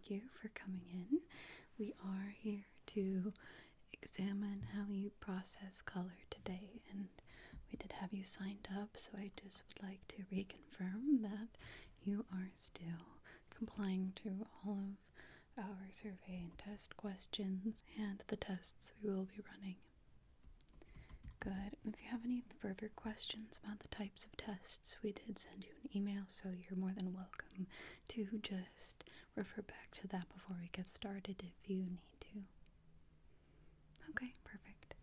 thank you for coming in. We are here to examine how you process color today, and we did have you signed up, so I just would like to reconfirm that you are still complying to all of our survey and test questions and the tests we will be running. Good. If you have any further questions about the types of tests, we did send you an email, so you're more than welcome to just refer back to that before we get started if you need to. Okay, perfect.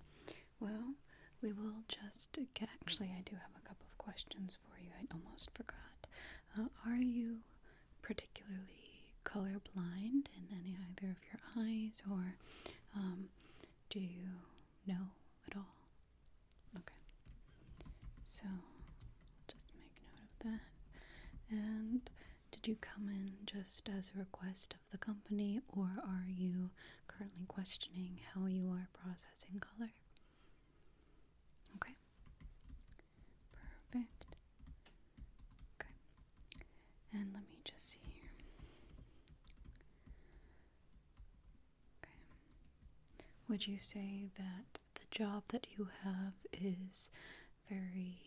Well, we will just get, actually I do have a couple of questions for you. I almost forgot. Are you particularly colorblind in any either of your eyes, or do you know at all? Okay, so just make note of that. And did you come in just as a request of the company, or are you currently questioning how you are processing color? Okay, perfect. Okay, and let me just see here. Okay, would you say that the job that you have is very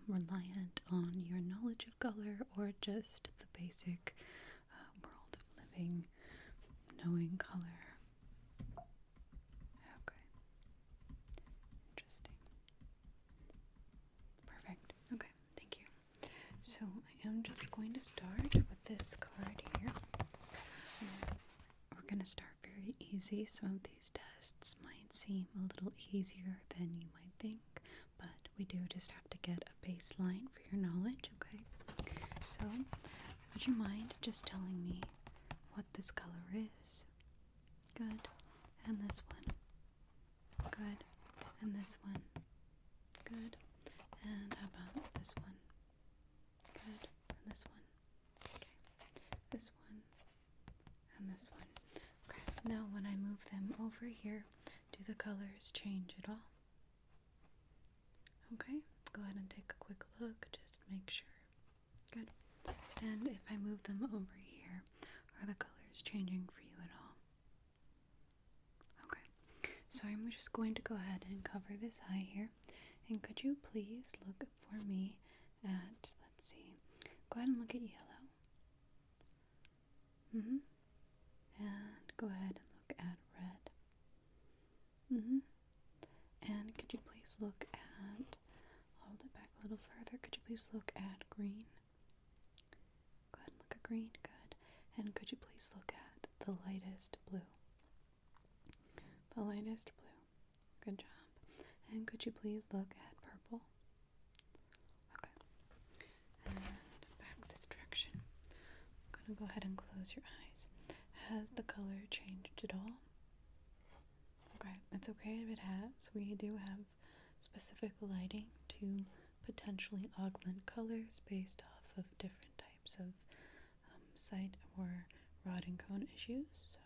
reliant on your knowledge of color, or just the basic world of living, knowing color? Okay, interesting. Perfect. Okay, thank you. So I am just going to start with this card here. We're going to start very easy. Some of these tests might seem a little easier than you might think, but we do just have to get a baseline for your knowledge, okay? So, would you mind just telling me what this color is? Good. And this one. Good. And this one. Good. And how about this one? Good. And this one. Okay. This one. And this one. Okay. Now when I move them over here, do the colors change at all? Okay. Go ahead and take a quick look, just to make sure. Good. And if I move them over here, are the colors changing for you at all? Okay. So I'm just going to go ahead and cover this eye here. And could you please look for me at, let's see, go ahead and look at yellow. And go ahead and look at red. And could you please look at, hold it back a little further, could you please look at green? Go ahead and look at green, good. And could you please look at the lightest blue? The lightest blue, good job. And could you please look at purple? Okay. And back this direction. I'm going to go ahead and close your eyes. Has the color changed at all? Okay, it's okay if it has. We do have specific lighting to potentially augment colors based off of different types of sight or rod and cone issues. So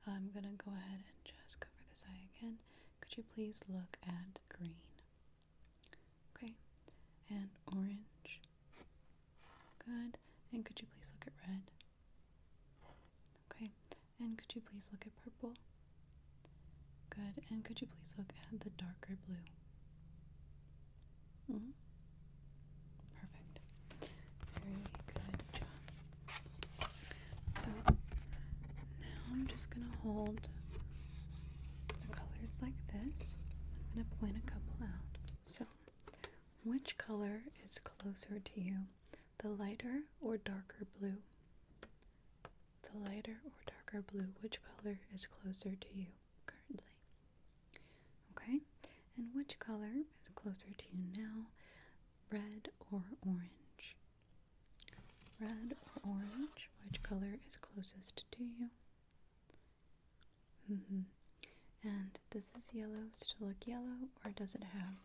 I'm going to go ahead and just cover this eye again. Could you please look at green? Okay, and orange. Good. And could you please look at red? Okay, and could you please look at purple? Good. And could you please look at the darker blue? Perfect. Very good job. So now I'm just going to hold the colors like this. I'm going to point a couple out. So which color is closer to you? The lighter or darker blue? The lighter or darker blue, which color is closer to you currently? Okay, and which color is closer to you now? Red or orange? Red or orange, which color is closest to you? And does this yellow still look yellow, or does it have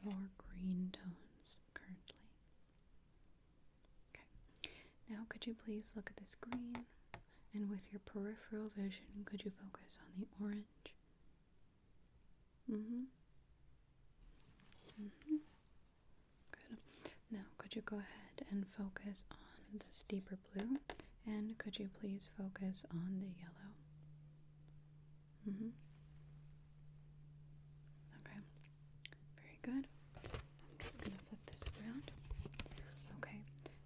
more green tones currently? Okay, now could you please look at this green, and with your peripheral vision, could you focus on the orange? Good. Now could you go ahead and focus on this deeper blue, And could you please focus on the yellow? Okay, very good. I'm just going to flip this around. Okay,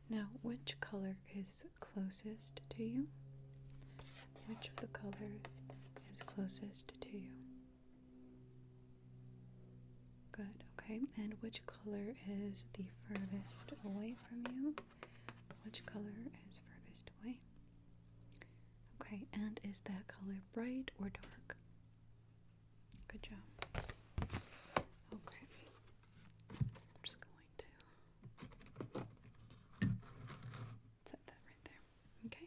now which color is closest to you? Which of the colors is closest to you? Good, okay. And which color is the furthest away from you? Which color is furthest away? Okay, and is that color bright or dark? Good job. Okay, I'm just going to set that right there. Okay,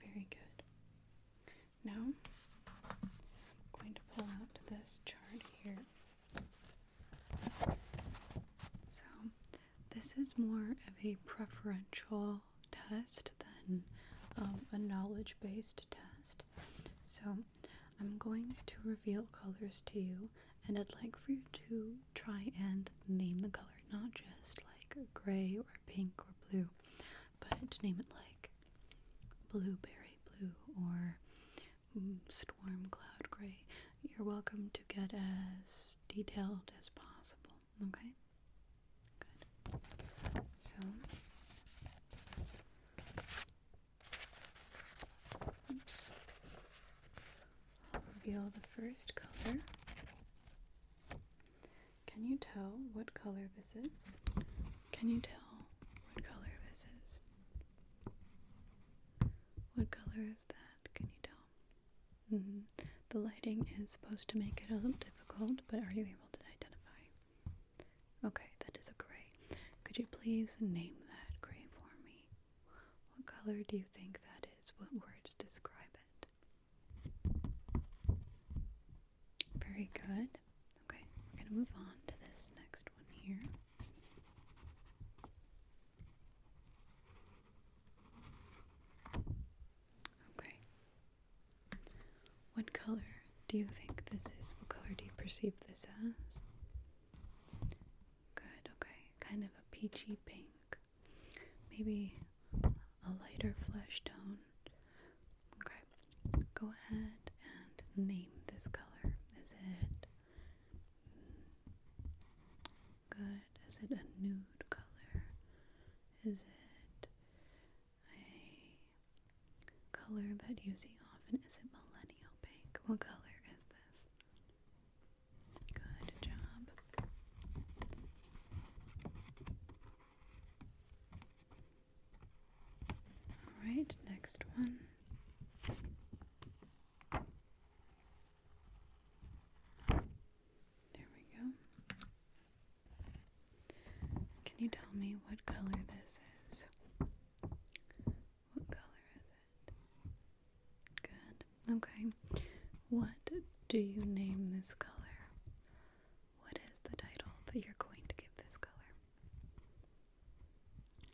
very good. Now, I'm going to pull out this chart here. So, this is more of a preferential test than a knowledge-based test. So, I'm going to reveal colors to you, and I'd like for you to try and name the color, not just like gray or pink or blue, but to name it like blueberry blue or storm cloud gray. You're welcome to get as detailed as possible, okay? Good. So, oops. I'll reveal the first color. Can you tell what color this is? Can you tell what color this is? What color is that? Can you tell? The lighting is supposed to make it a little difficult, but are you able to identify? Okay, that is a gray. Could you please name that gray for me? What color do you think that is? What words describe it? Very good. Okay, we're going to move on to this next one here. Okay. What color do you think this is? What color do you perceive this as? Good, okay. Kind of a peachy pink. Maybe a lighter flesh tone. Okay. Go ahead and name this color. Is it good? Is it a nude color? Is it a color that you see often? Is it millennial pink? What color is this? Good job. Alright, next one. There we go. Can you tell me what color this is? What color is it? Good. Okay. What do you name this color? What is the title that you're going to give this color?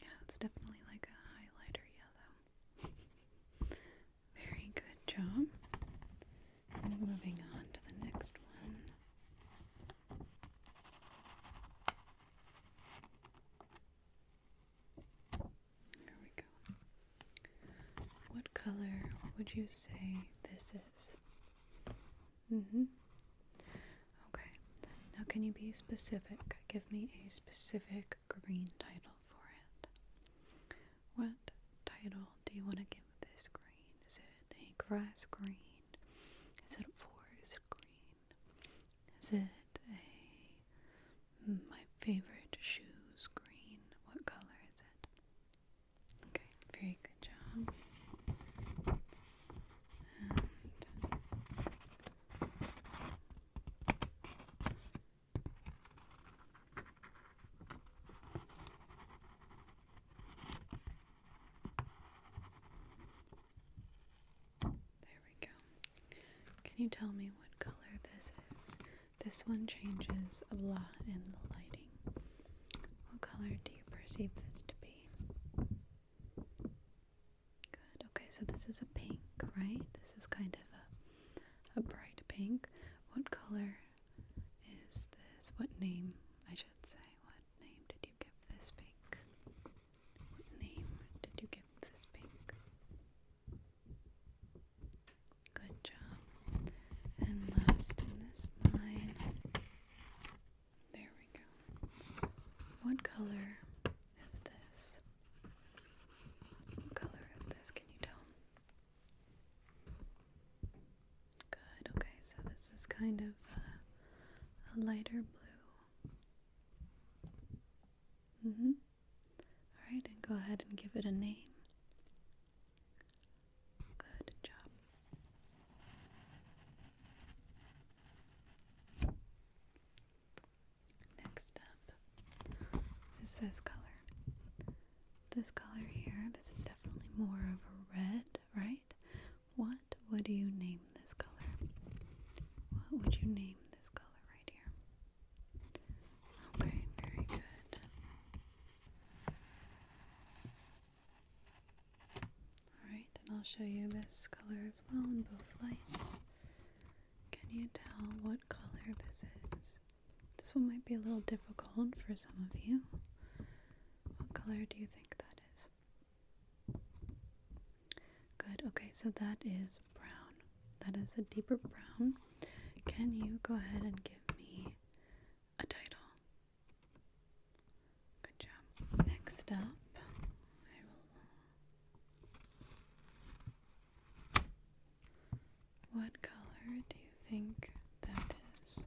Yeah, it's definitely like a highlighter yellow. Very good job. And moving on to the next one. There we go. What color would you say this is? Okay. Now can you be specific? Give me a specific green title for it. What title do you want to give this green? Is it a grass green? Is it a forest green? Is it a my favorite shoes green? What color is it? Okay, very good job. There we go. Can you tell me what color this is? This one changes a lot in the lighting. What color do you perceive this to be? Good. Okay, so this is a pink, right? This is kind of a bright pink. What color is this? What name, I should say, what name did you give this pink? What name did you give this pink? this is kind of a lighter blue. Alright, and go ahead and give it a name. Good job. Next up is this color. This color here, this is definitely more of a red, right? What would you name this color? What would you name this color right here? Okay, very good. Alright, and I'll show you this color as well in both lights. Can you tell what color this is? This one might be a little difficult for some of you. What color do you think that is? Good, okay, so that is brown. That is a deeper brown. Can you go ahead and give me a title? Good job. Next up, what color do you think that is?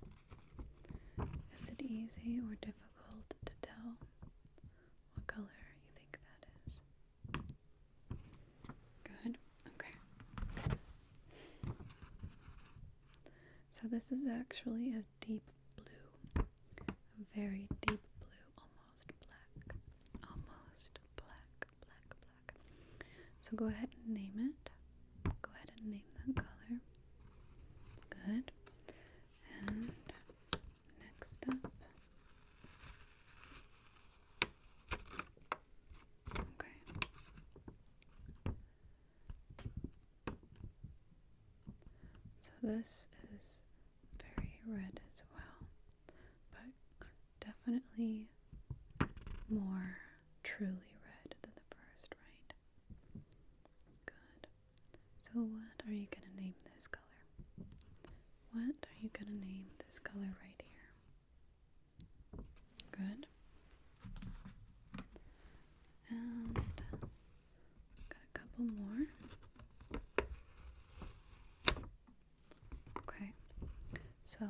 Is it easy or difficult to tell what color you think that is? Good. Okay. So this is actually a deep blue. A very deep blue, almost black. Almost black, black, black. So go ahead and name it. Go ahead and name that color. Good. And next up. Okay. So this is very red as well, but definitely more truly red than the first, right? Good. So what are you going to name this color? What are you going to name this color right here? Good. And got a couple more. Okay. So,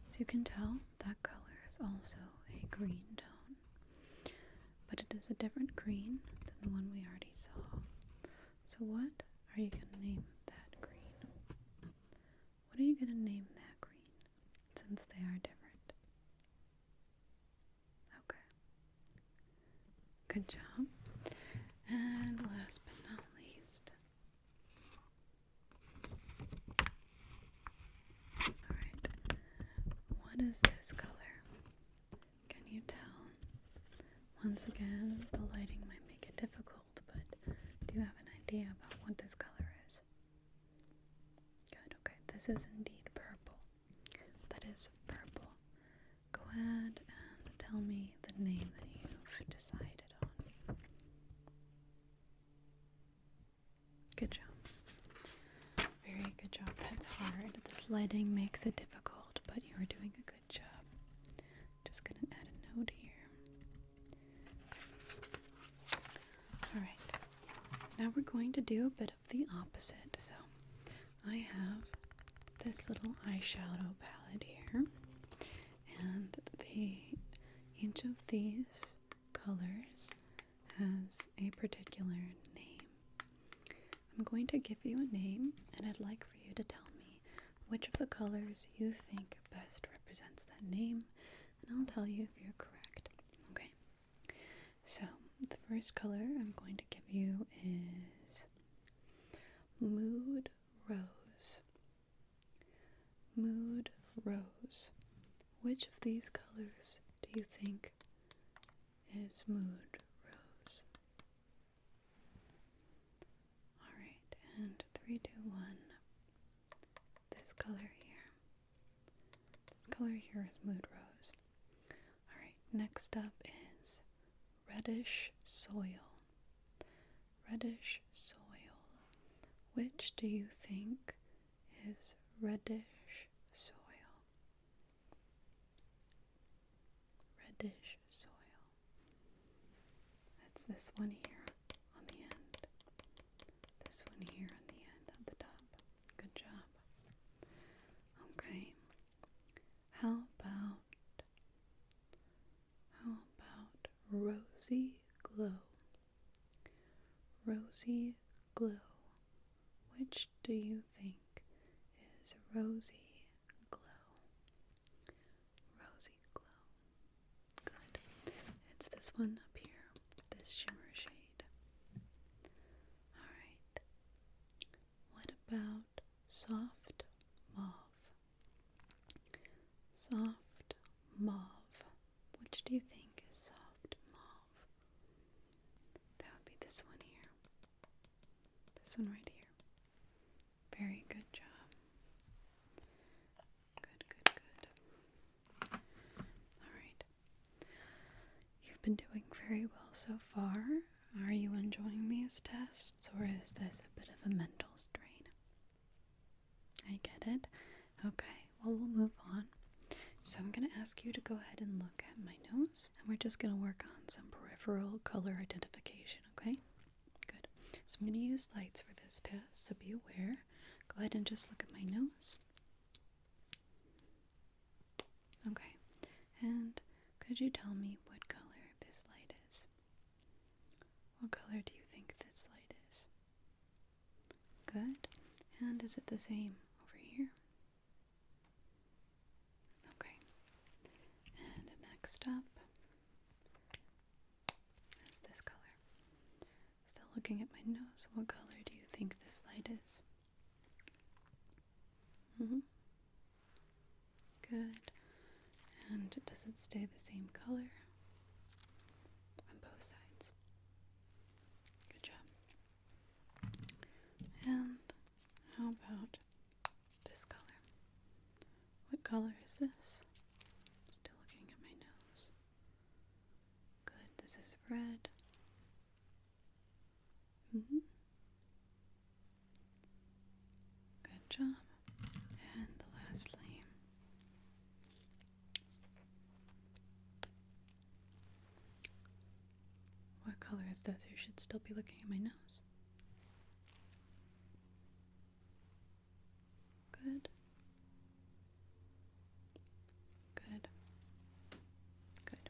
as you can tell, that color is also a green tone, but it is a different green than the one we already saw. So what are you going to name that green? What are you going to name that green, since they are different? Okay. Good job. And last but not least. Alright. What is this color? Can you tell? Once again, the lighting might make it difficult, but do you have an idea about what this color is? Good, okay. This is indeed purple. That is purple. Go ahead and tell me the name that you've decided on. Good job. Very good job. That's hard. This lighting makes it difficult, but you are doing a good job. Just gonna add a note here. Alright. Now we're going to do a bit of the opposite. So I have this little eyeshadow palette here, and each of these colors has a particular name. I'm going to give you a name, and I'd like for you to tell me which of the colors you think best represents that name, and I'll tell you if you're correct. Okay? So, the first color I'm going to give you is Mood Rose. Mood Rose. Which of these colors do you think is Mood Rose? Alright, and 3, 2, 1. This color here. This color here is Mood Rose. Alright, next up is Reddish Soil. Reddish Soil. Which do you think is Reddish Soil? Reddish Soil. That's this one here on the end. This one here on the end, at the top. Good job. rosy glow. Rosy glow. Which do you think is rosy glow? Rosy glow. Good. It's this one up here, this shimmer shade. Alright. What about soft mauve? Soft mauve. Which do you think is soft mauve? That would be this one here. This one right here. Very good job. Good, good, good. Alright. You've been doing very well so far. Are you enjoying these tests, or is this a bit of a mental strain? I get it. Okay, well, we'll move on. So I'm going to ask you to go ahead and look at my nose, and we're just going to work on some peripheral color identification, okay? Good. So I'm going to use lights for this test, so be aware. Go ahead and just look at my nose. Okay. And could you tell me what color this light is? What color do you think this light is? Good. And is it the same over here? Okay. And next up is this color. Still looking at my nose. What color do you think this light is? Good. And does it stay the same color on both sides? Good job. And how about this color? What color is this? Still looking at my nose. Good. This is red. Good job. And lastly, what color is this? You should still be looking at my nose. Good. Good. Good.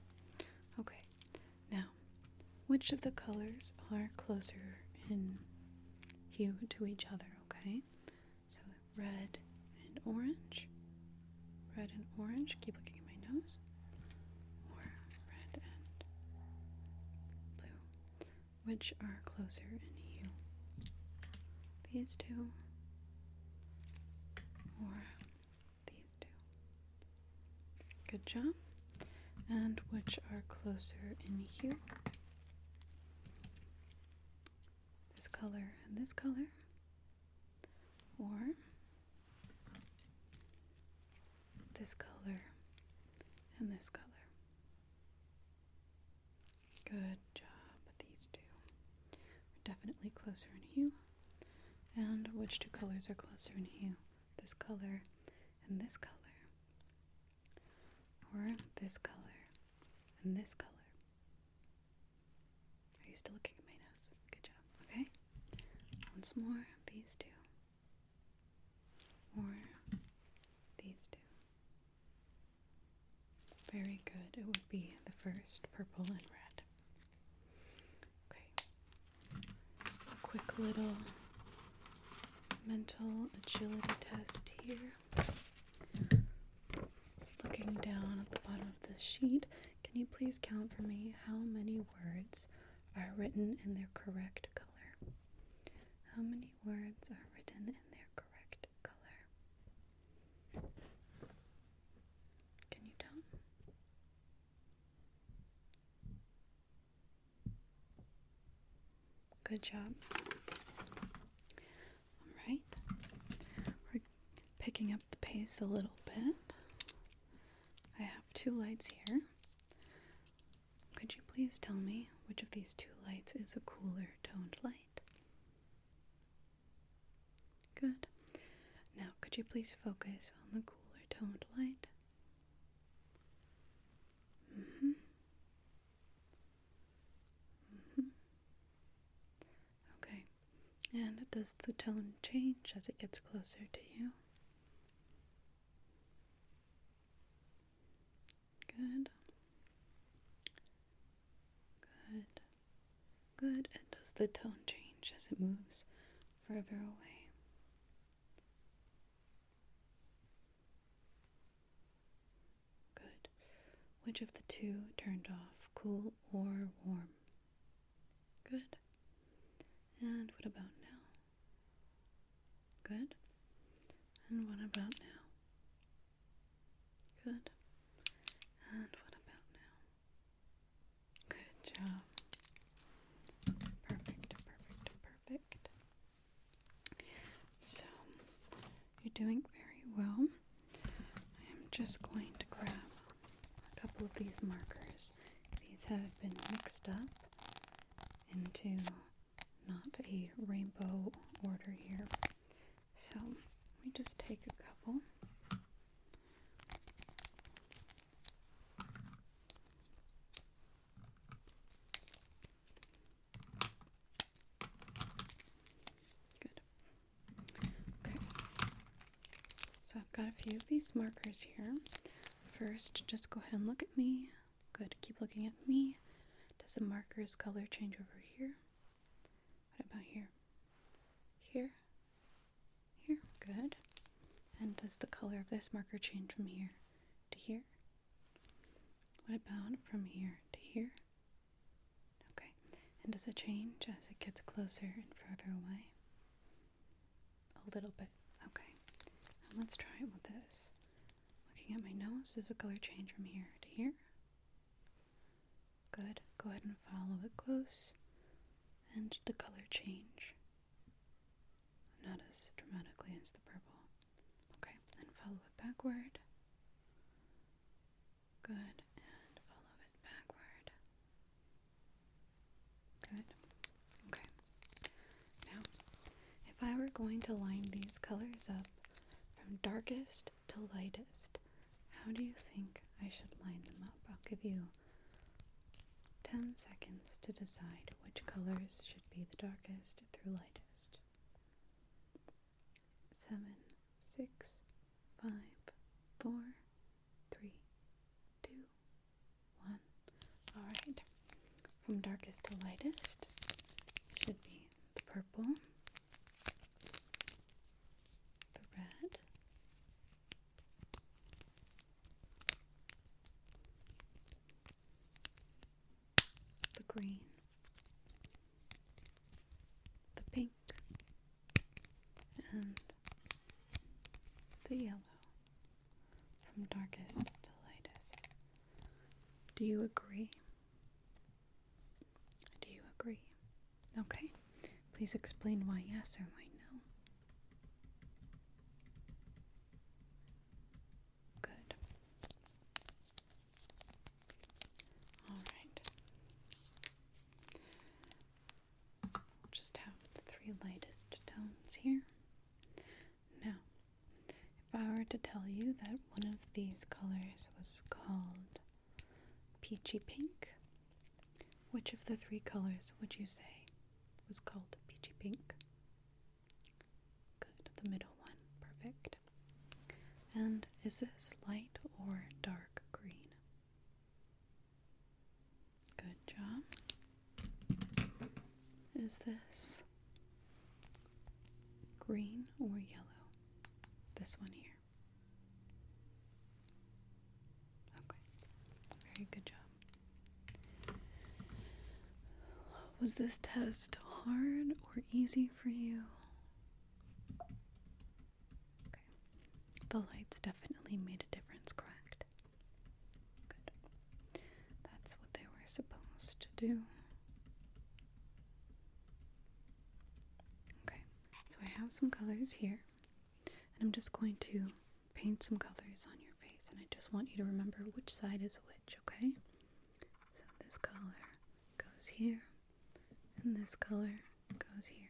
Okay. Now, which of the colors are closer in hue to each other, okay? So red and orange. Red and orange. Keep looking at my nose. Or red and blue. Which are closer in hue? These two. Or these two. Good job. And which are closer in hue? This color and this color. Or this color and this color. Good job, these two. We're definitely closer in hue. And which two colors are closer in hue? This color and this color. Or this color and this color. Are you still looking at my nose? Good job, okay? Once more, these two. Or these two. Very good. It would be the first, purple and red. Okay. A quick little mental agility test here. Looking down at the bottom of this sheet, can you please count for me how many words are written in their correct color? How many words are written in their correct color? Can you tell? Good job. Alright. We're picking up the pace a little bit. I have two lights here. Could you please tell me which of these two lights is a cooler toned light? Good. Now, could you please focus on the cooler toned light? Okay. And does the tone change as it gets closer to you? Good. Good. And does the tone change as it moves further away? Good. Which of the two turned off, cool or warm? Good. And what about now? Good. And what about now? Good. And what about now? Good job. Perfect, perfect, perfect. So, you're doing very well. I am just going to grab a couple of these markers. These have been mixed up into not a rainbow order here. So, let me just take a couple. Good. Okay. So I've got a few of these markers here. First, just go ahead and look at me. Good. Keep looking at me. Does the marker's color change over here? What about here? Here? Here? Good. And does the color of this marker change from here to here? What about from here to here? Okay. And does it change as it gets closer and further away? A little bit. Okay. And let's try it with this. Looking at my nose, does the color change from here to here? Good. Go ahead and follow it close. And the color change. Not as dramatically as the purple. Okay. And follow it backward. Good. And follow it backward. Good. Okay. Now, if I were going to line these colors up from darkest to lightest, how do you think I should line them up? I'll give you 10 seconds to decide which colors should be the darkest through lightest. 7, 6, 5, 4, 3, 2, 1. Alright. From darkest to lightest should be the purple, the red, the green, the pink, and the yellow. From darkest to lightest. Do you agree? Do you agree? Okay. Please explain why yes or why no. Good. Alright. We'll just have the 3 lightest tones here. Now, if I were to tell you that one of these colors was called peachy pink, which of the 3 colors would you say was called peachy pink? Good, the middle one. Perfect. And is this light or dark green? Good job. Is this green or yellow? This one here. Okay. Very good job. Was this test hard or easy for you? Okay. The lights definitely made a difference, correct? Good. That's what they were supposed to do. Okay. So I have some colors here. And I'm just going to paint some colors on your face. And I just want you to remember which side is which, okay? So this color goes here. And this color goes here.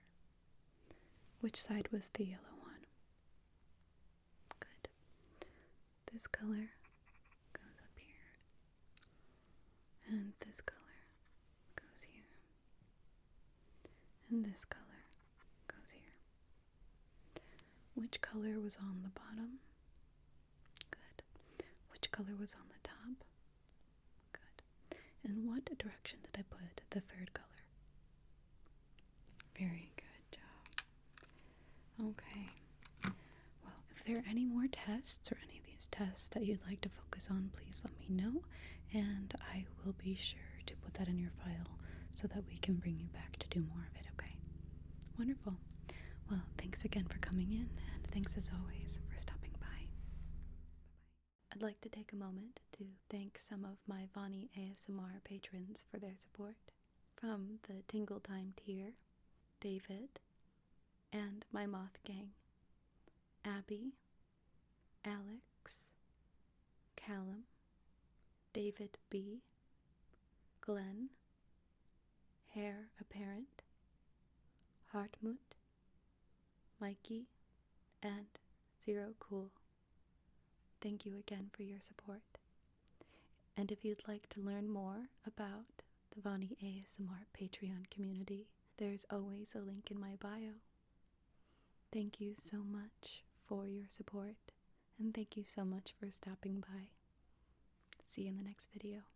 Which side was the yellow one? Good. This color goes up here. And this color goes here. And this color goes here. Which color was on the bottom? Good. Which color was on the top? Good. In what direction did I put the third color? Very good job. Okay. Well, if there are any more tests or any of these tests that you'd like to focus on, please let me know, and I will be sure to put that in your file so that we can bring you back to do more of it, okay? Wonderful. Well, thanks again for coming in, and thanks as always for stopping by. I'd like to take a moment to thank some of my Vani ASMR patrons for their support. From the Tingle Time tier, David, and my Moth Gang, Abby, Alex, Callum, David B, Glenn, Hair Apparent, Hartmut, Mikey, and Zero Cool. Thank you again for your support. And if you'd like to learn more about the Vani ASMR Patreon community, there's always a link in my bio. Thank you so much for your support, and thank you so much for stopping by. See you in the next video.